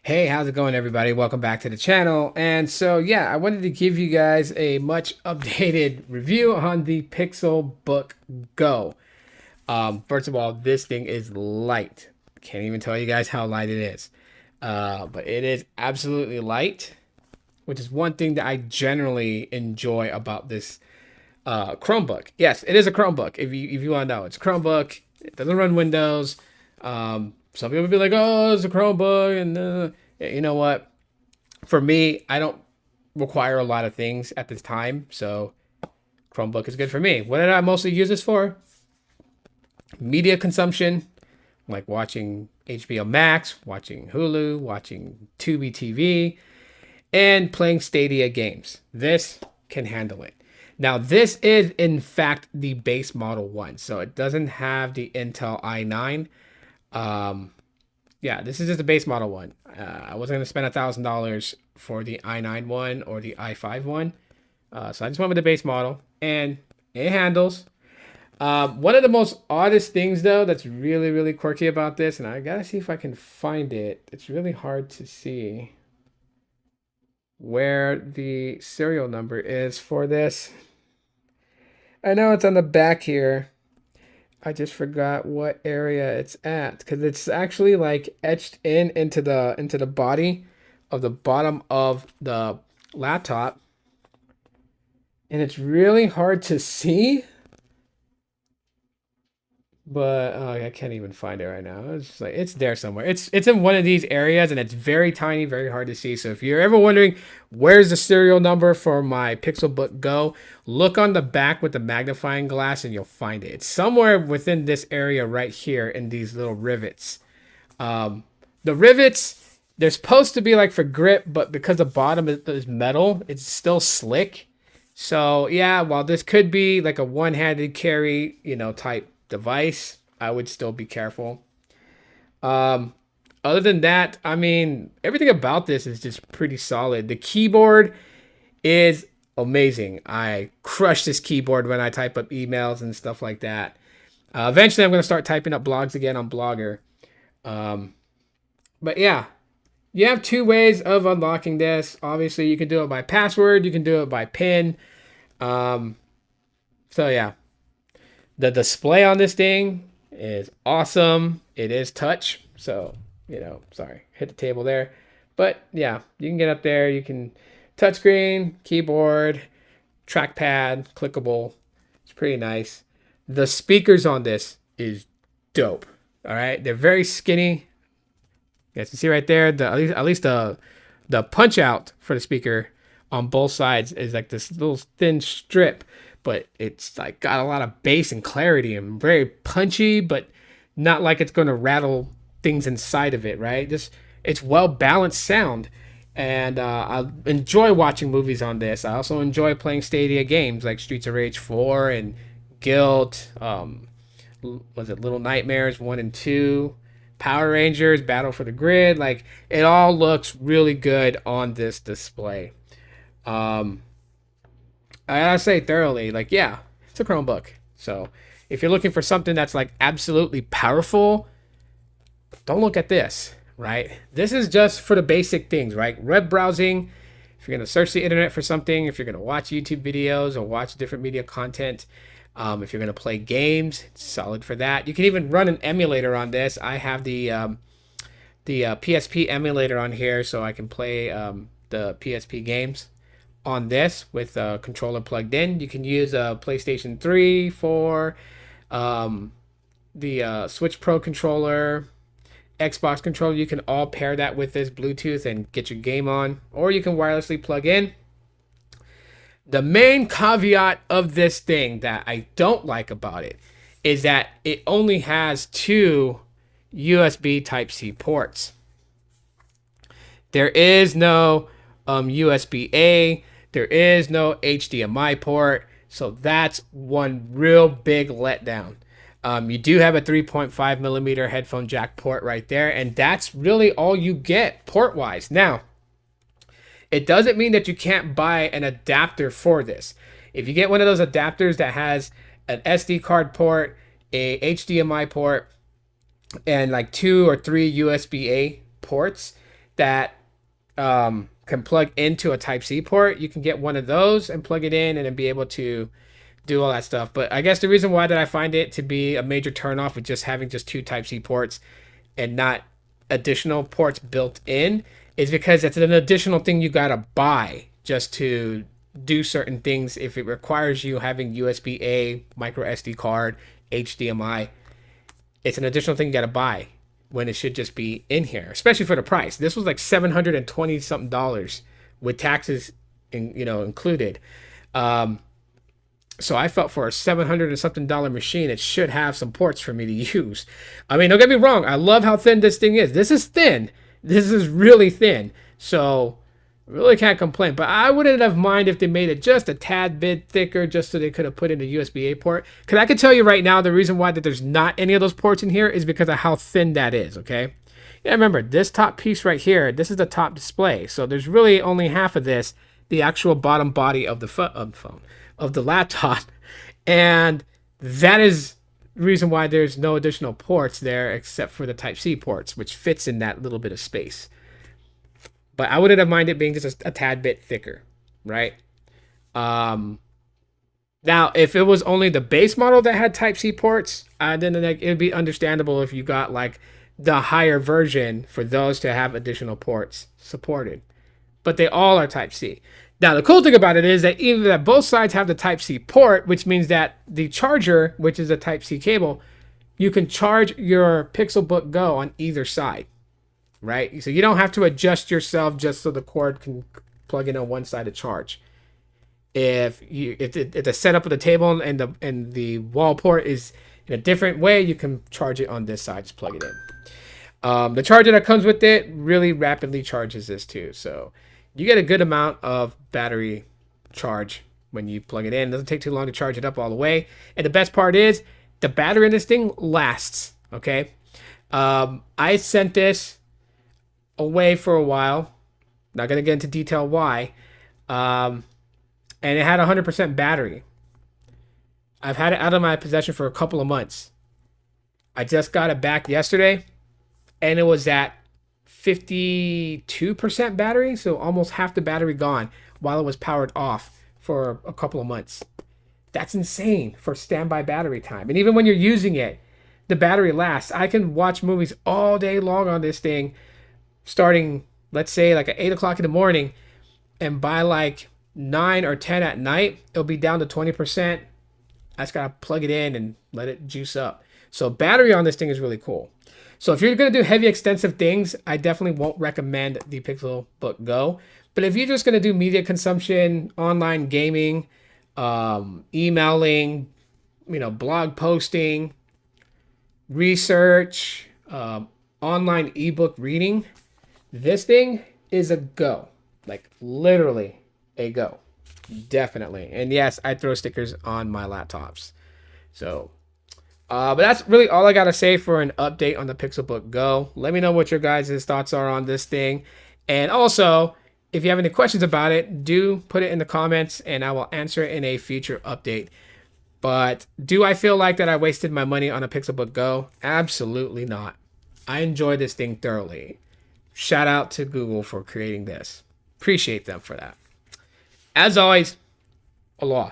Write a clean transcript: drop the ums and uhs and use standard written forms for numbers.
Hey, how's it going, everybody? Welcome back to the channel. And so, yeah, I wanted to give you guys a much updated review on the Pixelbook Go. First of all, this thing is light. Can't even tell you guys how light it is. But it is absolutely light, which is one thing that I generally enjoy about this Chromebook. Yes, it is a Chromebook. If you want to know, it's a Chromebook. It doesn't run Windows. Some people be like, "Oh, it's a Chromebook," and you know what? For me, I don't require a lot of things at this time, so Chromebook is good for me. What did I mostly use this for? Media consumption, like watching HBO Max, watching Hulu, watching Tubi TV, and playing Stadia games. This can handle it. Now, this is in fact the base model one, so it doesn't have the Intel i9. Yeah, this is just the base model one. I wasn't going to spend $1,000 for the i9 one or the i5 one. So I just went with the base model, and it handles. One of the most oddest things, though, that's really, really quirky about this, and I gotta see if I can find it. It's really hard to see where the serial number is for this. I know it's on the back here. I just forgot what area it's at because it's actually like etched into the body of the bottom of the laptop, and it's really hard to see. But I can't even find it right now. It's just like it's there somewhere. It's in one of these areas, and it's very tiny, very hard to see. So if you're ever wondering where's the serial number for my Pixelbook Go, look on the back with the magnifying glass, and you'll find it. It's somewhere within this area right here in these little rivets. The rivets, they're supposed to be like for grip, but because the bottom is metal, it's still slick. So yeah, while this could be like a one-handed carry, type device, I would still be careful. Other than that, I mean, everything about this is just pretty solid. The keyboard is amazing. I crush this keyboard when I type up emails and stuff like that. Eventually, I'm going to start typing up blogs again on Blogger. But yeah, you have two ways of unlocking this. Obviously, you can do it by password. You can do it by PIN. So yeah. The display on this thing is awesome. It is touch, so sorry, hit the table there. But yeah, you can get up there. You can touchscreen, keyboard, trackpad, clickable. It's pretty nice. The speakers on this is dope. All right, they're very skinny. You guys can see right there. At least the punch out for the speaker on both sides is like this little thin strip. But it's like got a lot of bass and clarity and very punchy, but not like it's going to rattle things inside of it, right? Just it's well balanced sound, and I enjoy watching movies on this. I also enjoy playing Stadia games like Streets of Rage 4 and Guilt. Was it Little Nightmares 1 and 2? Power Rangers, Battle for the Grid. Like it all looks really good on this display. I gotta say thoroughly, like, yeah, it's a Chromebook. So if you're looking for something that's like absolutely powerful, don't look at this, right? This is just for the basic things, right? Web browsing, if you're gonna search the internet for something, if you're gonna watch YouTube videos or watch different media content, if you're gonna play games, it's solid for that. You can even run an emulator on this. I have the PSP emulator on here, so I can play the PSP games on this with a controller plugged in. You can use a PlayStation 3, 4, the Switch Pro controller, Xbox controller. You can all pair that with this Bluetooth and get your game on, or you can wirelessly plug in. The main caveat of this thing that I don't like about it is that it only has two USB Type-C ports. There is no USB-A. There is no HDMI port, so that's one real big letdown. You do have a 3.5 millimeter headphone jack port right there, and that's really all you get port-wise. Now, it doesn't mean that you can't buy an adapter for this. If you get one of those adapters that has an SD card port, a HDMI port, and like 2 or 3 USB-A ports, that can plug into a Type-C port, you can get one of those and plug it in and then be able to do all that stuff. But I guess the reason why that I find it to be a major turnoff with just having just two Type-C ports and not additional ports built in is because it's an additional thing you gotta buy just to do certain things. If it requires you having USB-A, micro SD card, HDMI, it's an additional thing you gotta buy when it should just be in here, especially for the price. This was like $720 something with taxes included. So I felt for a $700 and something machine, it should have some ports for me to use. I mean, don't get me wrong. I love how thin this thing is. This is thin. This is really thin. So I really can't complain. But I wouldn't have mind if they made it just a tad bit thicker just so they could have put in a USB-A port. Because I can tell you right now, the reason why that there's not any of those ports in here is because of how thin that is, okay? Yeah, remember, this top piece right here, this is the top display. So there's really only half of this, the actual bottom body of the phone. Of the laptop, and that is the reason why there's no additional ports there except for the Type-C ports, which fits in that little bit of space. But I wouldn't have minded being just a tad bit thicker, right? Now, if it was only the base model that had Type-C ports, then it would be understandable if you got like the higher version for those to have additional ports supported. But they all are Type-C. Now, the cool thing about it is that even that both sides have the Type-C port, which means that the charger, which is a Type-C cable, you can charge your Pixelbook Go on either side, right? So you don't have to adjust yourself just so the cord can plug in on one side to charge. If the setup of the table and the wall port is in a different way, you can charge it on this side. Just plug it in. The charger that comes with it really rapidly charges this too, so you get a good amount of battery charge when you plug it in. It doesn't take too long to charge it up all the way. And the best part is the battery in this thing lasts, okay? I sent this away for a while. Not going to get into detail why. And it had 100% battery. I've had it out of my possession for a couple of months. I just got it back yesterday, and it was at 52% battery, so almost half the battery gone while it was powered off for a couple of months. That's insane for standby battery time. And even when you're using it, the battery lasts. I can watch movies all day long on this thing, starting, let's say, like at 8 o'clock in the morning, and by like 9 or 10 at night, it'll be down to 20%. I just gotta plug it in and let it juice up. So battery on this thing is really cool. So if you're going to do heavy, extensive things, I definitely won't recommend the Pixelbook Go. But if you're just going to do media consumption, online gaming, emailing, blog posting, research, online ebook reading, this thing is a go. Like literally a go. Definitely. And yes, I throw stickers on my laptops. So but that's really all I got to say for an update on the Pixelbook Go. Let me know what your guys' thoughts are on this thing. And also, if you have any questions about it, do put it in the comments and I will answer it in a future update. But do I feel like that I wasted my money on a Pixelbook Go? Absolutely not. I enjoy this thing thoroughly. Shout out to Google for creating this. Appreciate them for that. As always, aloha.